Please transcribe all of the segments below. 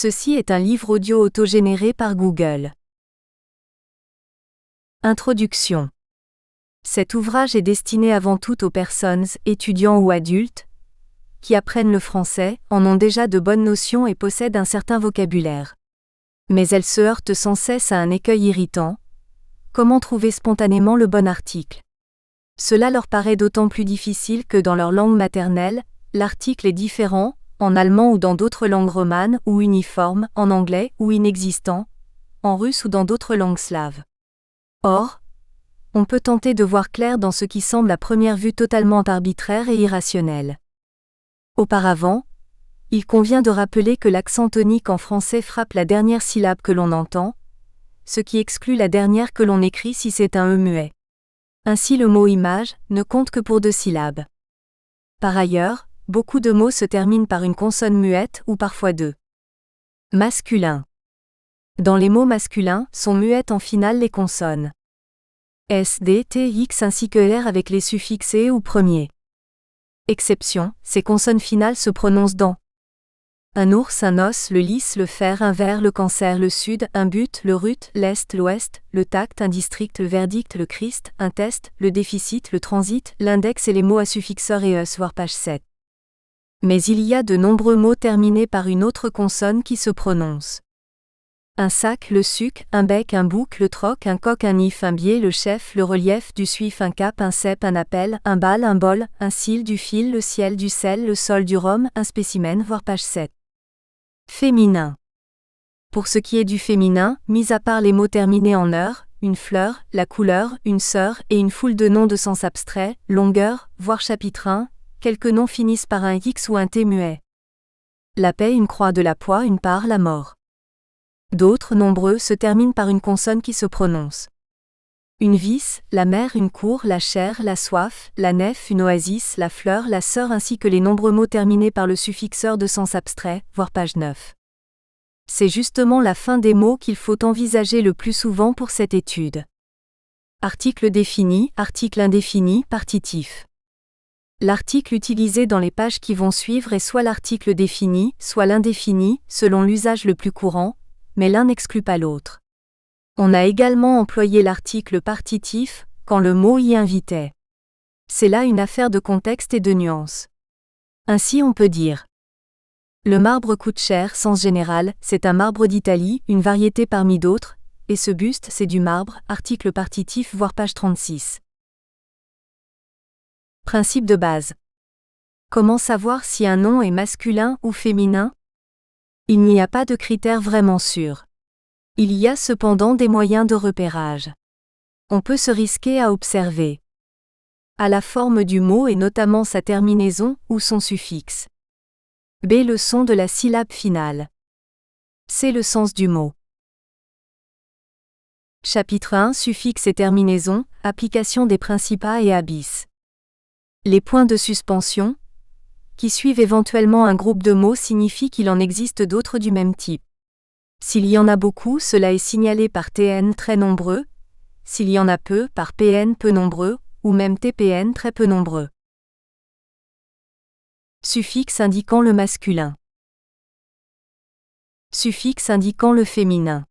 Ceci est un livre audio autogénéré par Google. Introduction. Cet ouvrage est destiné avant tout aux personnes, étudiants ou adultes, qui apprennent le français, en ont déjà de bonnes notions et possèdent un certain vocabulaire. Mais elles se heurtent sans cesse à un écueil irritant. Comment trouver spontanément le bon article? Cela leur paraît d'autant plus difficile que dans leur langue maternelle, l'article est différent, en allemand ou dans d'autres langues romanes ou uniforme, en anglais ou inexistant, en russe ou dans d'autres langues slaves. Or, on peut tenter de voir clair dans ce qui semble à première vue totalement arbitraire et irrationnel. Auparavant, il convient de rappeler que l'accent tonique en français frappe la dernière syllabe que l'on entend, ce qui exclut la dernière que l'on écrit si c'est un E muet. Ainsi le mot image ne compte que pour 2 syllabes. Par ailleurs, beaucoup de mots se terminent par une consonne muette ou parfois 2. Masculin. Dans les mots masculins, sont muettes en finale les consonnes S, D, T, X ainsi que R avec les suffixes et ou premier. Exception, ces consonnes finales se prononcent dans un ours, un os, le lys, le fer, un ver, le cancer, le sud, un but, le rut, l'est, l'ouest, le tact, un district, le verdict, le Christ, un test, le déficit, le transit, l'index et les mots à suffixeur et eus, voir page 7. Mais il y a de nombreux mots terminés par une autre consonne qui se prononce. Un sac, le suc, un bec, un bouc, le troc, un coq, un if, un biais, le chef, le relief, du suif, un cap, un cep, un appel, un bal, un bol, un cil, du fil, le ciel, du sel, le sol, du rhum, un spécimen, voir page 7. Féminin. Pour ce qui est du féminin, mis à part les mots terminés en heure, une fleur, la couleur, une sœur et une foule de noms de sens abstrait, longueur, voire chapitrin, quelques noms finissent par un X ou un T muet. La paix, une croix de la poix, une part, la mort. D'autres, nombreux, se terminent par une consonne qui se prononce. Une vis, la mer, une cour, la chair, la soif, la nef, une oasis, la fleur, la sœur ainsi que les nombreux mots terminés par le suffixeur de sens abstrait, voir page 9. C'est justement la fin des mots qu'il faut envisager le plus souvent pour cette étude. Article défini, article indéfini, partitif. L'article utilisé dans les pages qui vont suivre est soit l'article défini, soit l'indéfini, selon l'usage le plus courant, mais l'un n'exclut pas l'autre. On a également employé l'article partitif, quand le mot y invitait. C'est là une affaire de contexte et de nuance. Ainsi on peut dire: le marbre coûte cher, sens général, c'est un marbre d'Italie, une variété parmi d'autres, et ce buste c'est du marbre, article partitif voir page 36. Principe de base. Comment savoir si un nom est masculin ou féminin? Il n'y a pas de critères vraiment sûrs. Il y a cependant des moyens de repérage. On peut se risquer à observer A. La forme du mot et notamment sa terminaison ou son suffixe. B. Le son de la syllabe finale. C. Le sens du mot. Chapitre 1. Suffixe et terminaison, application des principes A et A bis. Les points de suspension, qui suivent éventuellement un groupe de mots signifient qu'il en existe d'autres du même type. S'il y en a beaucoup, cela est signalé par TN très nombreux, s'il y en a peu, par PN peu nombreux, ou même TPN très peu nombreux. Suffixe indiquant le masculin. Suffixe indiquant le féminin.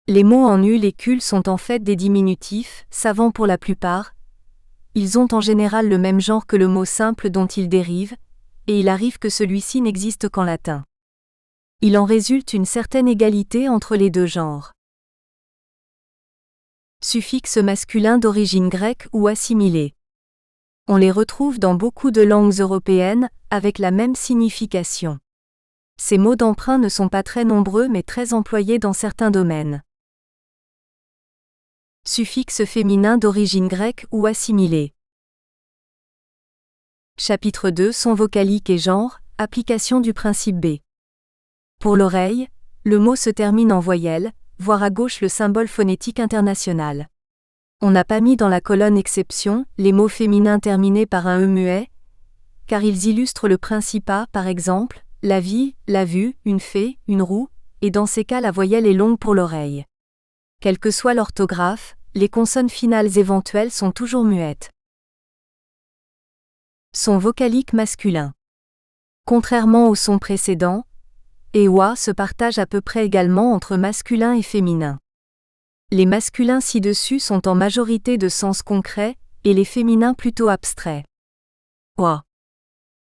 Les mots en ul et cul sont en fait des diminutifs, savants pour la plupart. Ils ont en général le même genre que le mot simple dont ils dérivent, et il arrive que celui-ci n'existe qu'en latin. Il en résulte une certaine égalité entre les deux genres. Suffixe masculin d'origine grecque ou assimilé. On les retrouve dans beaucoup de langues européennes, avec la même signification. Ces mots d'emprunt ne sont pas très nombreux mais très employés dans certains domaines. Suffixe féminin d'origine grecque ou assimilé. Chapitre 2. Son vocalique et genre, application du principe B. Pour l'oreille, le mot se termine en voyelle, voir à gauche le symbole phonétique international. On n'a pas mis dans la colonne exception les mots féminins terminés par un E muet, car ils illustrent le principe A, par exemple, la vie, la vue, une fée, une roue, et dans ces cas la voyelle est longue pour l'oreille. Quelle que soit l'orthographe, les consonnes finales éventuelles sont toujours muettes. Son vocalique masculin. Contrairement au son précédent, et wa se partagent à peu près également entre masculin et féminin. Les masculins ci-dessus sont en majorité de sens concret, et les féminins plutôt abstraits. Wa.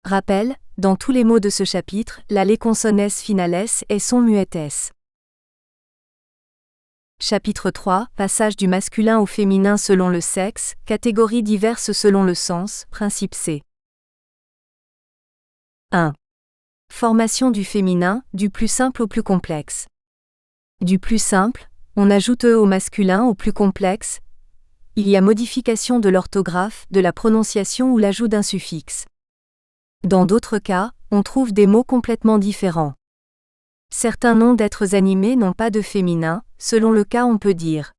Rappel, dans tous les mots de ce chapitre, la les consonnes finales et son muettes. Chapitre 3, passage du masculin au féminin selon le sexe, catégories diverses selon le sens, principe C. 1. Formation du féminin, du plus simple au plus complexe. Du plus simple, on ajoute E au masculin au plus complexe. Il y a modification de l'orthographe, de la prononciation ou l'ajout d'un suffixe. Dans d'autres cas, on trouve des mots complètement différents. Certains noms d'êtres animés n'ont pas de féminin, selon le cas on peut dire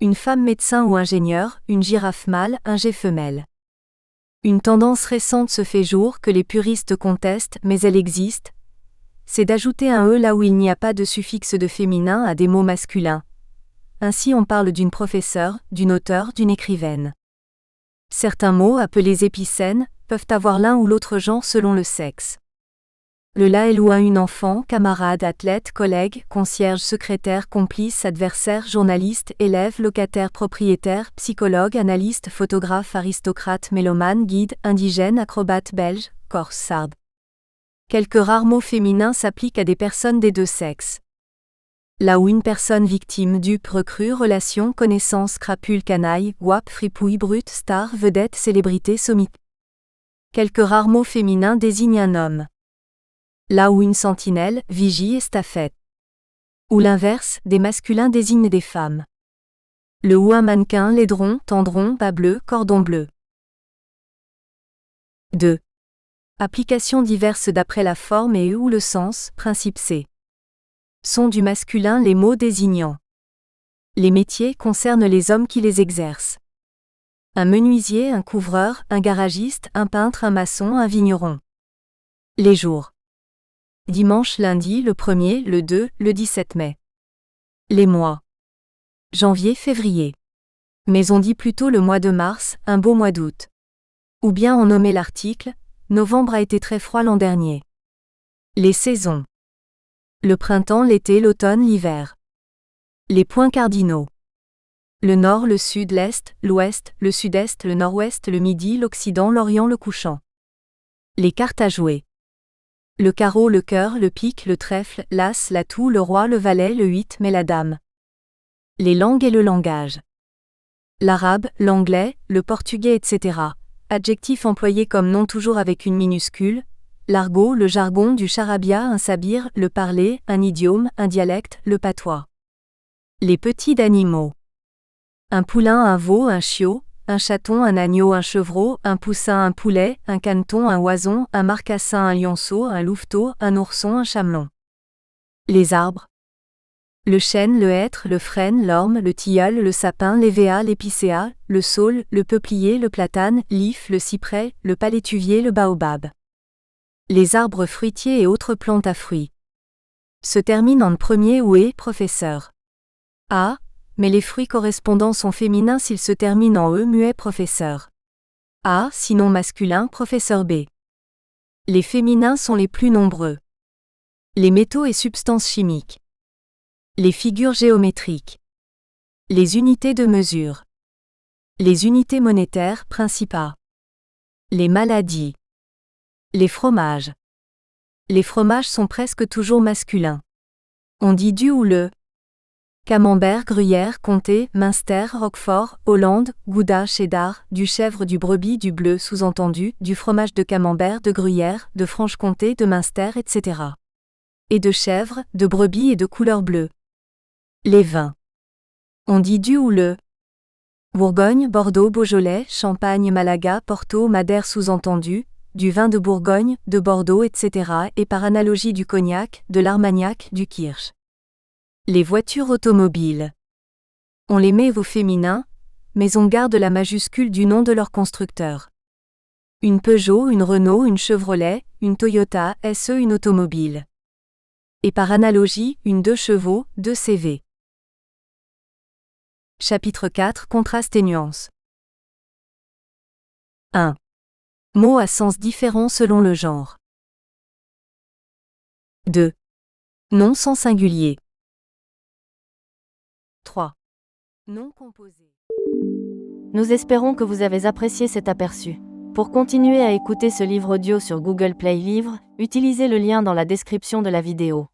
une femme médecin ou ingénieur, une girafe mâle, un G femelle. Une tendance récente se fait jour que les puristes contestent, mais elle existe, c'est d'ajouter un E là où il n'y a pas de suffixe de féminin à des mots masculins. Ainsi on parle d'une professeure, d'une auteure, d'une écrivaine. Certains mots appelés épicènes peuvent avoir l'un ou l'autre genre selon le sexe. Le la est un une enfant, camarade, athlète, collègue, concierge, secrétaire, complice, adversaire, journaliste, élève, locataire, propriétaire, psychologue, analyste, photographe, aristocrate, mélomane, guide, indigène, acrobate, belge, corse, sarde. Quelques rares mots féminins s'appliquent à des personnes des deux sexes. Là où une personne victime, dupe, recrue, relation, connaissance, crapule, canaille, wap, fripouille, brute, star, vedette, célébrité, sommité. Quelques rares mots féminins désignent un homme. Là où une sentinelle, vigie, estafette. Ou l'inverse, des masculins désignent des femmes. Le ou un mannequin, laidron, tendron, bas bleu, cordon bleu. 2. Applications diverses d'après la forme et ou le sens, principe C. Sont du masculin les mots désignant. Les métiers concernent les hommes qui les exercent. Un menuisier, un couvreur, un garagiste, un peintre, un maçon, un vigneron. Les jours. Dimanche, lundi, le 1er, le 2, le 17 mai. Les mois. Janvier, février. Mais on dit plutôt le mois de mars, un beau mois d'août. Ou bien on nommait l'article, novembre a été très froid l'an dernier. Les saisons. Le printemps, l'été, l'automne, l'hiver. Les points cardinaux. Le nord, le sud, l'est, l'ouest, le sud-est, le nord-ouest, le midi, l'occident, l'orient, le couchant. Les cartes à jouer. Le carreau, le cœur, le pique, le trèfle, l'as, l'atout, le roi, le valet, le 8, mais la dame. Les langues et le langage. L'arabe, l'anglais, le portugais, etc. Adjectifs employés comme nom toujours avec une minuscule. L'argot, le jargon du charabia, un sabir, le parler, un idiome, un dialecte, le patois. Les petits d'animaux. Un poulain, un veau, un chiot, un chaton, un agneau, un chevreau, un poussin, un poulet, un caneton, un oison, un marcassin, un lionceau, un louveteau, un ourson, un chamelon. Les arbres. Le chêne, le hêtre, le frêne, l'orme, le tilleul, le sapin, l'évéa, l'épicéa, le saule, le peuplier, le platane, l'if, le cyprès, le palétuvier, le baobab. Les arbres fruitiers et autres plantes à fruits. Se terminent en premier ou est professeur. A, mais les fruits correspondants sont féminins s'ils se terminent en E muet professeur. A, sinon masculin, professeur B. Les féminins sont les plus nombreux. Les métaux et substances chimiques. Les figures géométriques. Les unités de mesure. Les unités monétaires, principe A. Les maladies. Les fromages. Les fromages sont presque toujours masculins. On dit du ou le. Camembert, gruyère, comté, Münster, Roquefort, Hollande, Gouda, cheddar, du chèvre, du brebis, du bleu sous-entendu, du fromage de camembert, de gruyère, de Franche-Comté, de Münster, etc. Et de chèvre, de brebis et de couleur bleue. Les vins. On dit du ou le. Bourgogne, Bordeaux, Beaujolais, Champagne, Malaga, Porto, Madère sous-entendu, du vin de Bourgogne, de Bordeaux, etc. et par analogie du cognac, de l'Armagnac, du Kirsch. Les voitures automobiles. On les met au féminin, mais on garde la majuscule du nom de leur constructeur. Une Peugeot, une Renault, une Chevrolet, une Toyota, SE, une automobile. Et par analogie, une 2 chevaux, 2 CV. Chapitre 4, contraste et nuances. 1. Mots à sens différent selon le genre. 2. Nom sans singulier. 3. Nom composé. Nous espérons que vous avez apprécié cet aperçu. Pour continuer à écouter ce livre audio sur Google Play Livres, utilisez le lien dans la description de la vidéo.